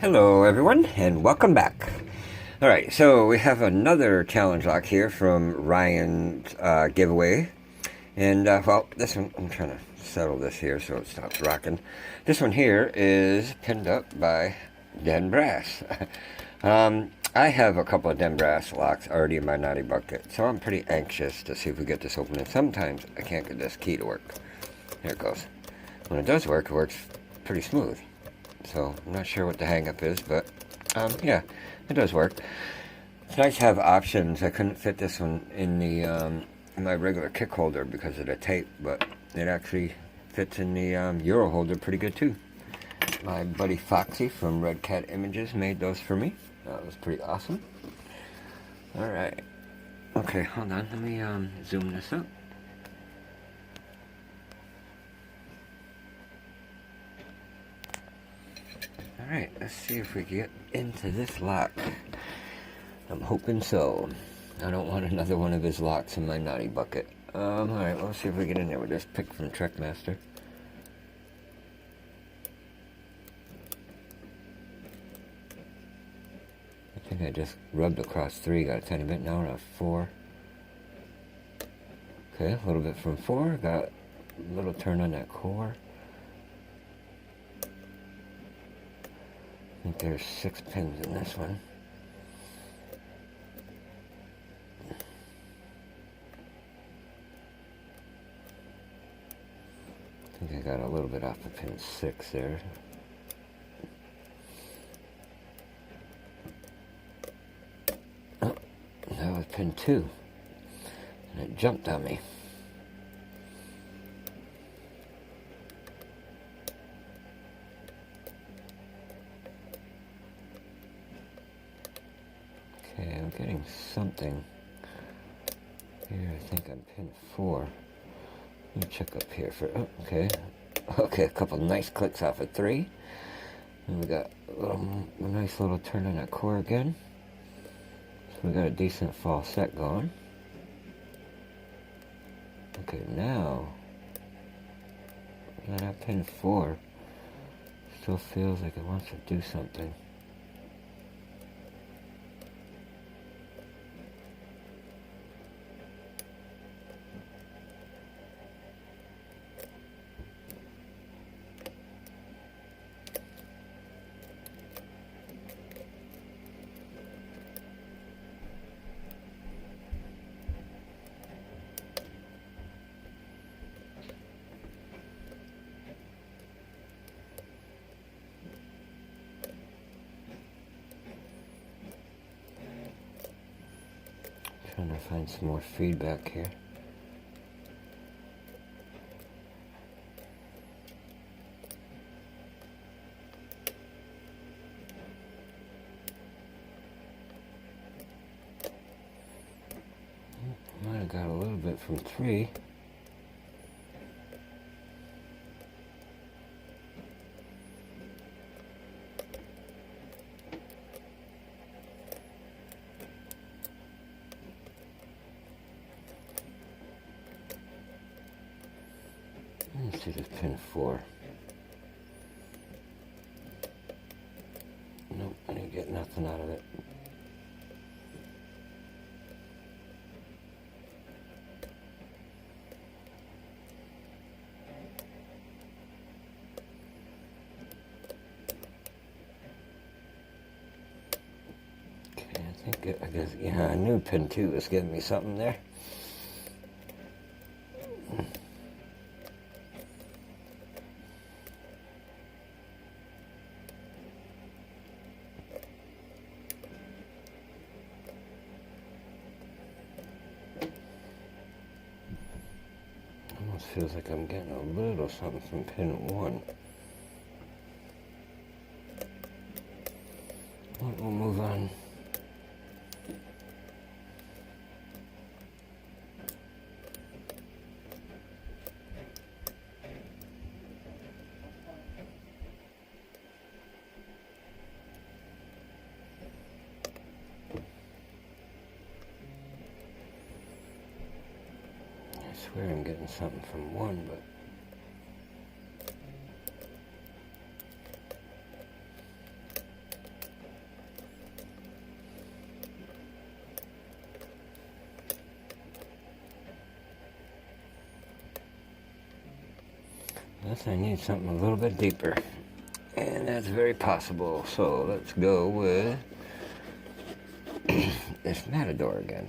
Hello everyone and welcome back. Alright, so we have another challenge lock here from Ryan's giveaway. And well, this one, I'm trying to settle this here so it stops rocking. This one here is pinned up by Den Brass. I have a couple of Den Brass locks already in my naughty bucket, so I'm pretty anxious to see if we get this open. And sometimes I can't get this key to work. There it goes. When it does work, it works pretty smooth. So I'm not sure what the hang-up is, but yeah, it does work. It's nice to have options. I couldn't fit this one in the in my regular kick holder because of the tape, but it actually fits in the Euro holder pretty good too. My buddy Foxy from Red Cat Images made those for me. That was pretty awesome. Alright. Okay, hold on. Let me zoom this up. Alright, let's see if we can get into this lock. I'm hoping so. I don't want another one of his locks in my naughty bucket. Alright, well, let's see if we get in there with this pick from Trekmaster. I think I just rubbed across 3, got a tiny bit. Now we're at 4. Okay, a little bit from 4, got a little turn on that core. I think there's 6 pins in this one. I think I got a little bit off of pin 6 there. Oh, that was pin 2. And it jumped on me. Okay, I'm getting something here. I think I'm pin 4. Let me check up here for. Oh, okay. Okay, a couple nice clicks off of 3. And we got a nice little turn on that core again. So we got a decent fall set going. Okay, now that pin 4 still feels like it wants to do something. Trying to find some more feedback here. Might have got a little bit from 3. Let's see this pin 4. Nope, I didn't get nothing out of it. Okay, I guess, yeah, I knew pin 2 was giving me something there. Almost feels like I'm getting a little something from pin 1. We'll move on. I swear I'm getting something from 1, but unless I need something a little bit deeper. And that's very possible. So let's go with this Matador again.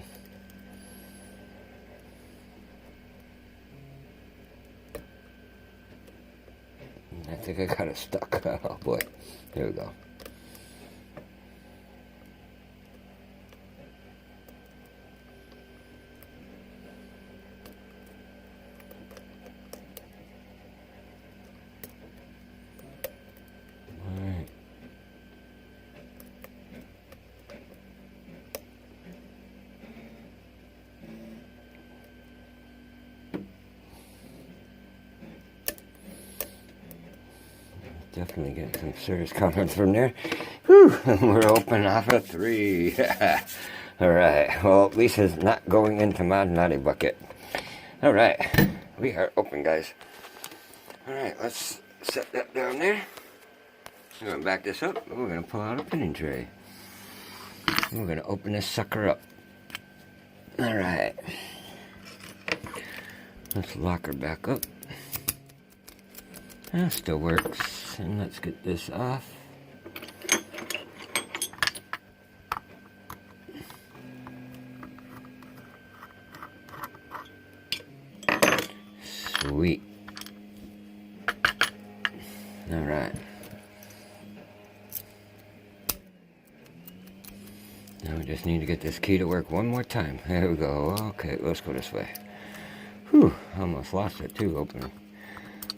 I think I got it stuck. Oh boy. Here we go. Definitely getting some serious confidence from there. Whew, we're open off a 3. Alright, well, Lisa's not going into my naughty bucket. Alright, we are open, guys. Alright, let's set that down there. We're going to back this up, and we're going to pull out a pinning tray. And we're going to open this sucker up. Alright. Let's lock her back up. That still works. And let's get this off. Sweet. All right. Now we just need to get this key to work one more time. There we go. Okay, let's go this way. Whew, almost lost it too, opening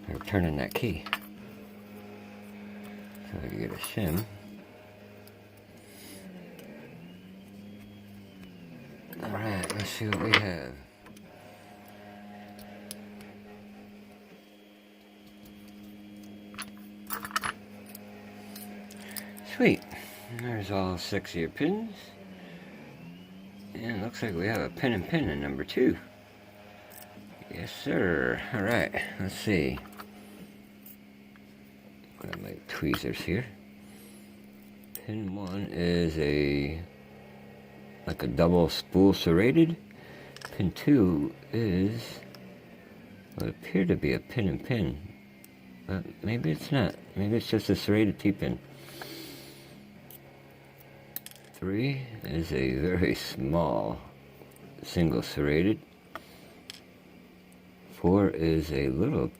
or turning that key. So I can get a shim. Alright, let's see what we have. Sweet. There's all 6 of your pins. And it looks like we have a pin and pin in number 2. Yes, sir. Alright, let's see. Got my tweezers here. Pin 1 is like a double spool serrated. Pin 2 is what appeared to be a pin and pin, but maybe it's not. Maybe it's just a serrated T-pin. 3 is a very small single serrated. 4 is a little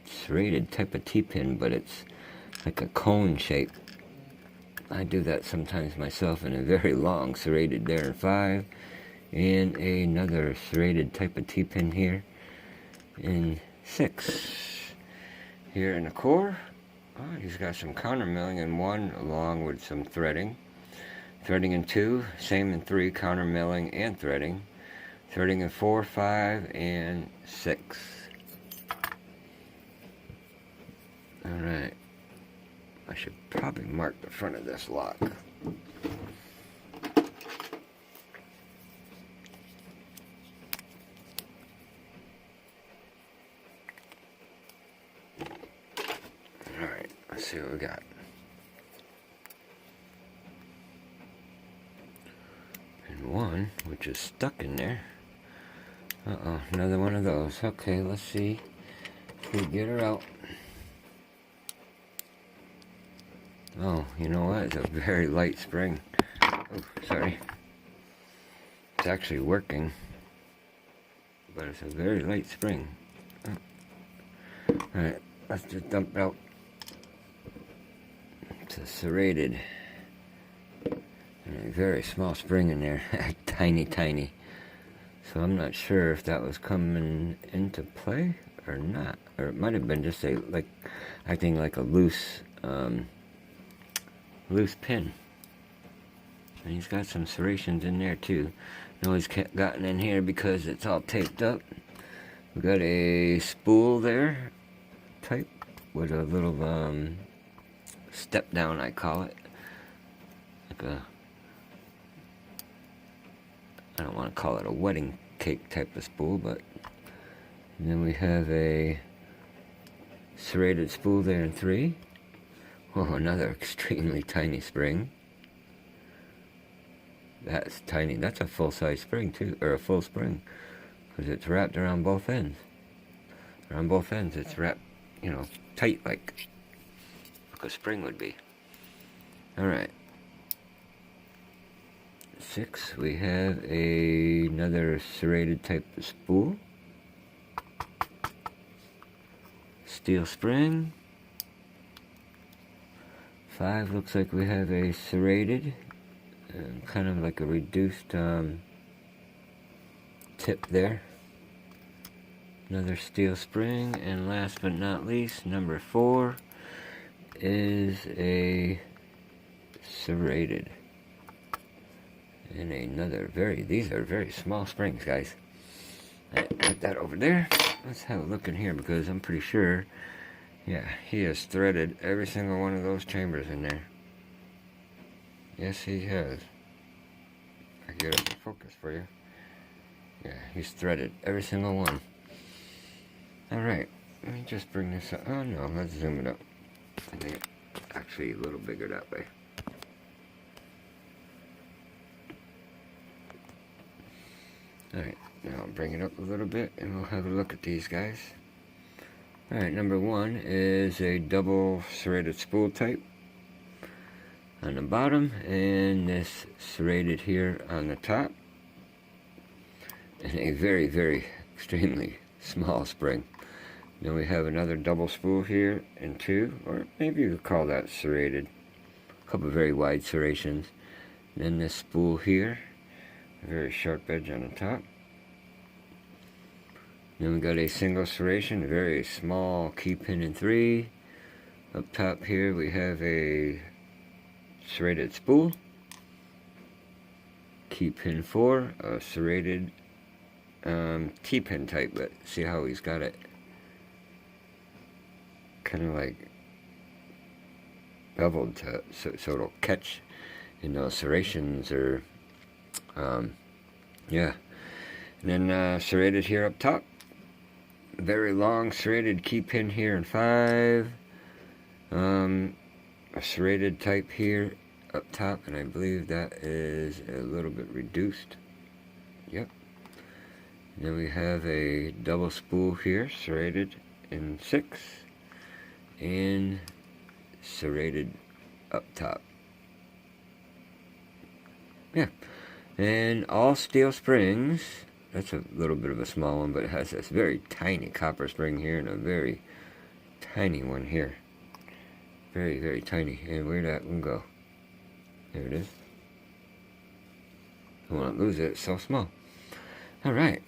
serrated type of T-pin, but it's like a cone shape. I do that sometimes myself in a very long serrated there in 5, and another serrated type of T-pin here in 6. Here in the core, he's got some counter milling in 1 along with some threading. Threading in 2, same in 3, counter milling and threading. Threading in 4, 5, and 6. Alright. I should probably mark the front of this lock. Alright, let's see what we got. And 1, which is stuck in there. Uh-oh, another one of those. Okay, let's see if we get her out. Oh, you know what? It's a very light spring. Oh, sorry. It's actually working, but it's a very light spring. Oh. Alright, let's just dump it out. It's a serrated. And a very small spring in there. Tiny, tiny. So I'm not sure if that was coming into play or not. Or it might have been just acting like a loose pin. And he's got some serrations in there too. I know he's gotten in here because it's all taped up. We got a spool there type with a little step down, I call it. Like I don't want to call it a wedding cake type of spool, but and then we have a serrated spool there in 3. Oh, another extremely tiny spring. That's tiny. That's a full-size spring too, or a full spring, because it's wrapped around both ends. Around both ends, it's wrapped you know, tight like a spring would be. Alright. 6, we have another serrated type of spool. Steel spring. 5 looks like we have a serrated, kind of like a reduced tip there. Another steel spring, and last but not least, number 4 is a serrated. And another these are very small springs, guys. Alright, put that over there. Let's have a look in here, because I'm pretty sure, yeah, he has threaded every single one of those chambers in there. Yes, he has. I get it in focus for you. Yeah, he's threaded every single one. Alright, let me just bring this up. Oh no, let's zoom it up. I think it's actually a little bigger that way. Alright, now I'll bring it up a little bit and we'll have a look at these guys. Alright, number 1 is a double serrated spool type on the bottom, and this serrated here on the top, and a very extremely small spring. Then we have another double spool here and 2, or maybe you could call that serrated. A couple of very wide serrations. And then this spool here, a very sharp edge on the top. Then we got a single serration, a very small key pin in 3. Up top here we have a serrated spool. Key pin 4, a serrated T-pin type, but see how he's got it kind of like beveled so it'll catch in those serrations, or yeah. And then serrated here up top, very long serrated key pin here in 5, a serrated type here up top, and I believe that is a little bit reduced. Yep. And then we have a double spool here, serrated in 6, and serrated up top. Yeah. And all steel springs. That's a little bit of a small one, but it has this very tiny copper spring here and a very tiny one here. Very tiny. And where'd that one go? There it is. I won't lose it, it's so small. Alright.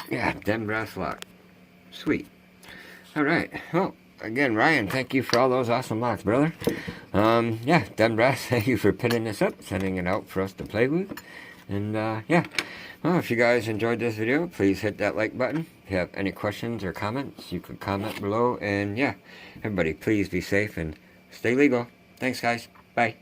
Yeah, Den brass lock. Sweet. Alright. Well, again, Ryan, thank you for all those awesome locks, brother. Yeah, Den brass, thank you for pinning this up, sending it out for us to play with. And, yeah. Well, if you guys enjoyed this video, please hit that like button. If you have any questions or comments, you can comment below. And, yeah, everybody, please be safe and stay legal. Thanks, guys. Bye.